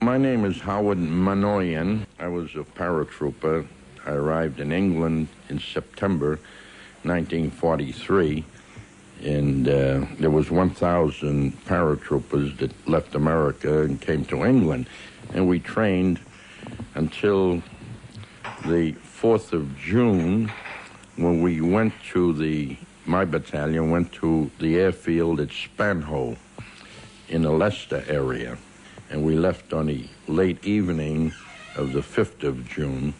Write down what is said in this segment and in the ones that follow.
My name is Howard Manoyan. I was a paratrooper. I arrived in England in September 1943, and there was 1,000 paratroopers that left America and came to England, and we trained until the 4th of June, when we went to my battalion went to the airfield at Spanhoe in the Leicester area, and we left on the late evening of the 5th of June,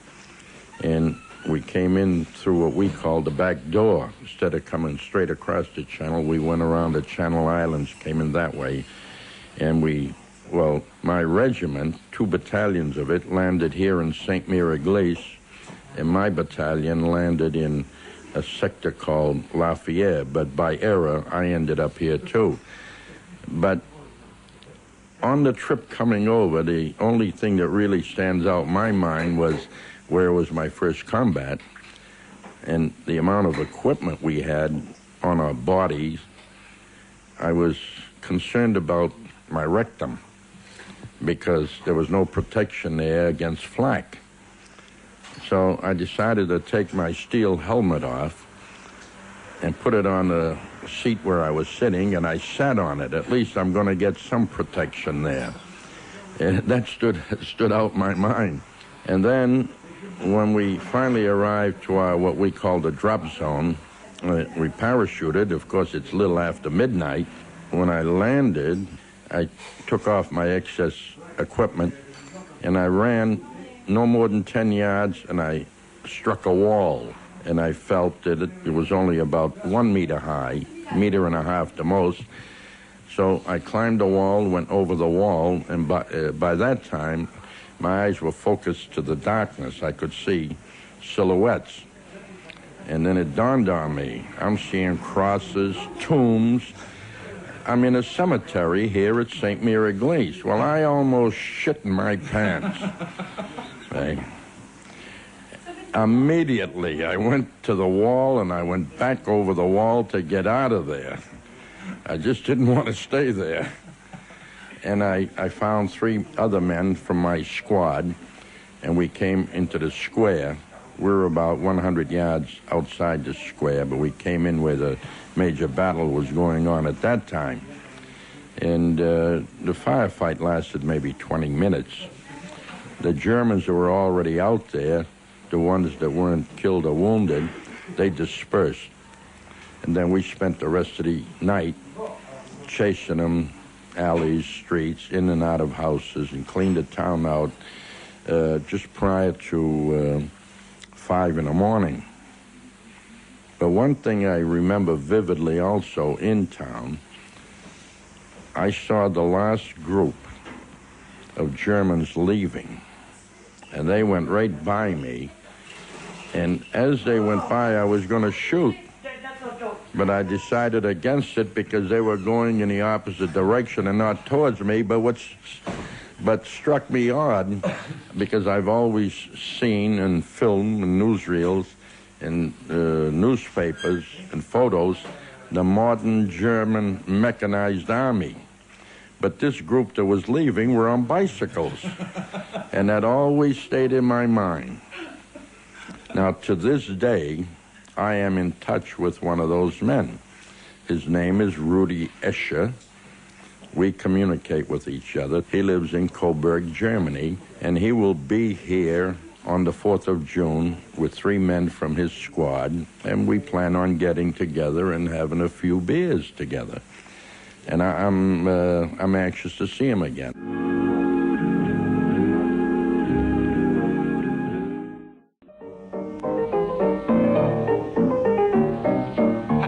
and we came in through what we called the back door. Instead of coming straight across the channel, we went around the Channel Islands, came in that way, and my regiment, 2 battalions of it, landed here in St. Mary-Église, and my battalion landed in a sector called Lafayette, but by error, I ended up here too. But on the trip coming over, the only thing that really stands out in my mind was where was my first combat, and the amount of equipment we had on our bodies. I was concerned about my rectum because there was no protection there against flak. So I decided to take my steel helmet off and put it on the seat where I was sitting, and I sat on it. At least I'm going to get some protection there. And that stood out in my mind. And then when we finally arrived to our, what we call the drop zone, we parachuted. Of course, it's a little after midnight. When I landed, I took off my excess equipment, and I ran no more than 10 yards, and I struck a wall. And I felt that it was only about 1 meter high, 1.5 meters the most. So I climbed the wall, went over the wall, and by that time, my eyes were focused to the darkness. I could see silhouettes. And then it dawned on me, I'm seeing crosses, tombs. I'm in a cemetery here at St. Mary-Église. Well, I almost shit in my pants. Right. Immediately, I went to the wall, and I went back over the wall to get out of there. I just didn't want to stay there. And I found 3 other men from my squad, and we came into the square. We were about 100 yards outside the square, but we came in where the major battle was going on at that time. And the firefight lasted maybe 20 minutes. The Germans who were already out there, the ones that weren't killed or wounded, they dispersed. And then we spent the rest of the night chasing them, alleys, streets, in and out of houses, and cleaned the town out just prior to 5 in the morning. But one thing I remember vividly also in town, I saw the last group of Germans leaving, and they went right by me, and as they went by, I was going to shoot. But I decided against it because they were going in the opposite direction and not towards me. But struck me odd, because I've always seen in film and newsreels and newspapers and photos the modern German mechanized army. But this group that was leaving were on bicycles, and that always stayed in my mind. Now, to this day, I am in touch with one of those men. His name is Rudy Escher. We communicate with each other. He lives in Coburg, Germany, and he will be here on the 4th of June with 3 men from his squad, and we plan on getting together and having a few beers together. And I'm anxious to see him again.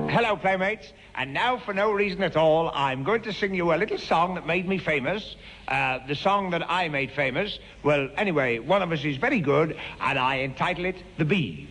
Hello, playmates. And now, for no reason at all, I'm going to sing you a little song that made me famous. The song that I made famous, well, anyway, one of us is very good, and I entitle it The Bee.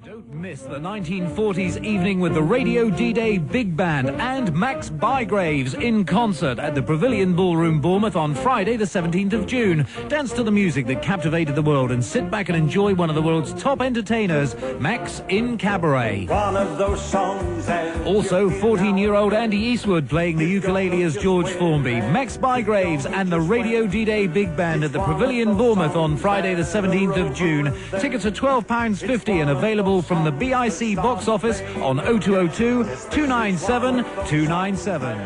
Don't miss the 1940s evening with the Radio D-Day Big Band and Max Bygraves in concert at the Pavilion Ballroom, Bournemouth on Friday the 17th of June. Dance to the music that captivated the world and sit back and enjoy one of the world's top entertainers, Max in Cabaret. One of those songs Also, 14-year-old Andy Eastwood playing the ukulele as George Formby, Max Bygraves and the Radio D-Day Big Band at the Pavilion Bournemouth on Friday the 17th of June. Tickets are £12.50 and available from the BIC box office on 0202 297 297.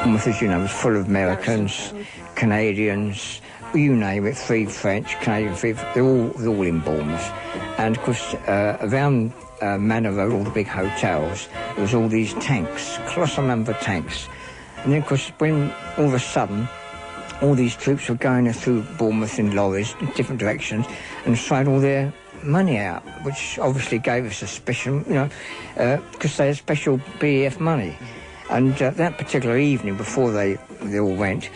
Bournemouth, as you know, was full of Americans, Canadians, you name it, free French, Canadian, free, they're all in Bournemouth. And of course, around Manor Road, all the big hotels, there was all these tanks, colossal number of tanks. And then, of course, when all of a sudden, all these troops were going through Bournemouth in lorries in different directions and throwing all their money out, which obviously gave us suspicion, you know, because they had special BEF money. And that particular evening, before they all went,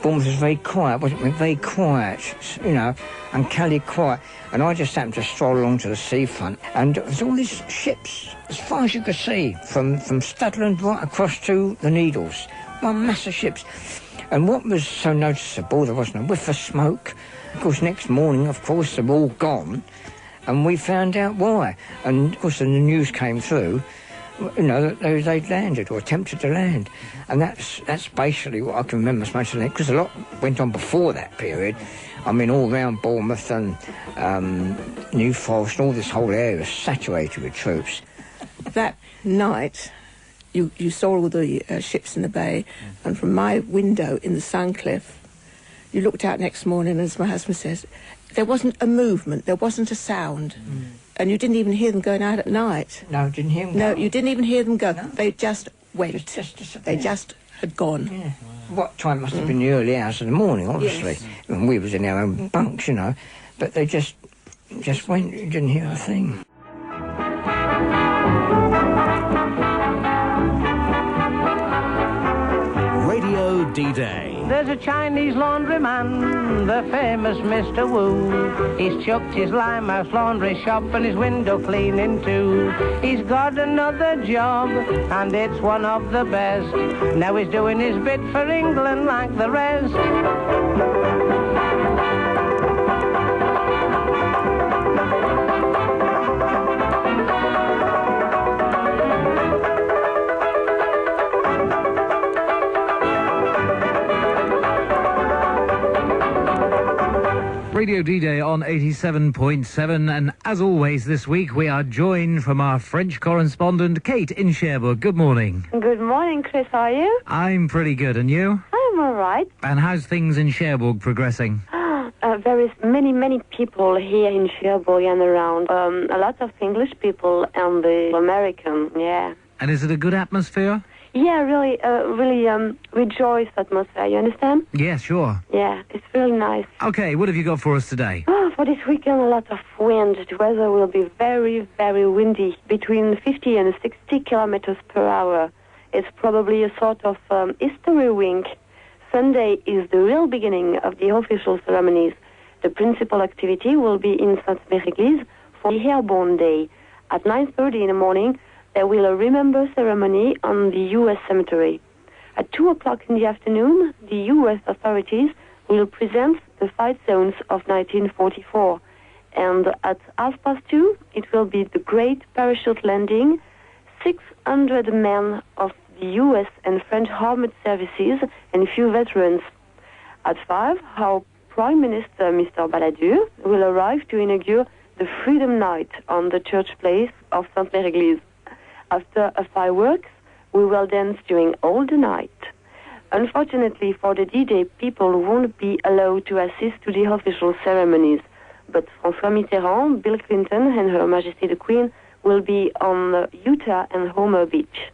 Bournemouth was very quiet, wasn't it? Very quiet, you know, uncannily quiet. And I just happened to stroll along to the seafront, and there was all these ships, as far as you could see, from Studland right across to the Needles. One mass of ships. And what was so noticeable, there wasn't a whiff of smoke. Of course, next morning, of course, they were all gone, and we found out why. And, of course, the news came through, you know, that they'd landed or attempted to land. And that's basically what I can remember as much as that, because a lot went on before that period. I mean, all around Bournemouth and New Forest, all this whole area was saturated with troops. That night, you saw all the ships in the bay, and from my window in the Suncliff, you looked out next morning, as my husband says, there wasn't a movement, there wasn't a sound. And you didn't even hear them going out at night. No, didn't hear them go. No, you didn't even hear them go. No. They just went. They disappeared. Just had gone. Yeah. What time must have been the early hours of the morning, obviously. Yes. And we was in our own bunks, you know. But they just went, you didn't hear a thing. Radio D-Day. There's a Chinese laundryman, the famous Mr. Wu. He's chucked his Limehouse laundry shop and his window cleaning too. He's got another job, and it's one of the best. Now he's doing his bit for England like the rest. Radio D-Day on 87.7, and as always this week we are joined from our French correspondent Kate in Cherbourg. Good morning. Good morning, Chris. How are you? I'm pretty good, and you? I'm all right. And how's things in Cherbourg progressing? There is many people here in Cherbourg and around. A lot of English people and the American, yeah. And is it a good atmosphere? Yeah, really rejoiced atmosphere, you understand? Yeah, sure. Yeah, it's really nice. Okay, what have you got for us today? For this weekend, a lot of wind. The weather will be very windy, between 50 and 60 kilometers per hour. It's probably a sort of history wink. Sunday is the real beginning of the official ceremonies. The principal activity will be in Sainte-Mère-Église for the Airborne Day. At 9:30 in the morning, there will a remember ceremony on the U.S. cemetery. At 2 o'clock in the afternoon, the U.S. authorities will present the fight zones of 1944. And at 2:30, it will be the great parachute landing. 600 men of the U.S. and French armed services and few veterans. At 5, our Prime Minister, Mr. Balladur, will arrive to inaugurate the Freedom Night on the church place of Sainte-Mère-Église. After a fireworks, we will dance during all the night. Unfortunately for the D-Day, people won't be allowed to assist to the official ceremonies. But François Mitterrand, Bill Clinton, and Her Majesty the Queen will be on Utah and Homer Beach.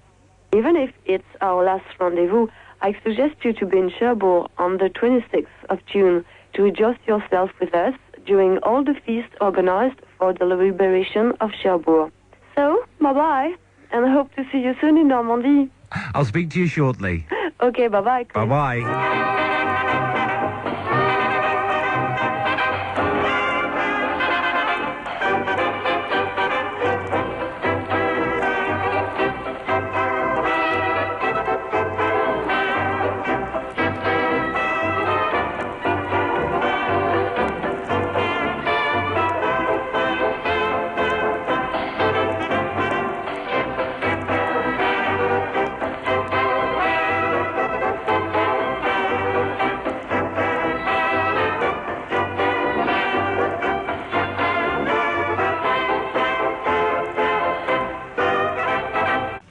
Even if it's our last rendezvous, I suggest you to be in Cherbourg on the 26th of June to adjust yourself with us during all the feasts organized for the liberation of Cherbourg. So, bye-bye, and I hope to see you soon in Normandy. I'll speak to you shortly. Okay, bye-bye. Bye-bye.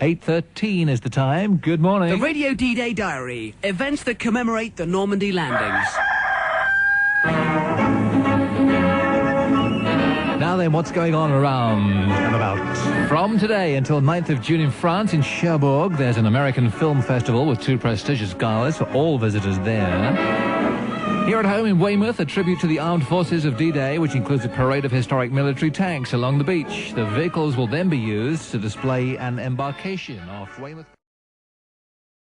8:13 is the time. Good morning. The Radio D-Day Diary. Events that commemorate the Normandy Landings. Now then, what's going on around and about? From today until 9th of June in France, in Cherbourg, there's an American film festival with 2 prestigious galas for all visitors there. Here at home in Weymouth, a tribute to the armed forces of D-Day, which includes a parade of historic military tanks along the beach. The vehicles will then be used to display an embarkation off Weymouth.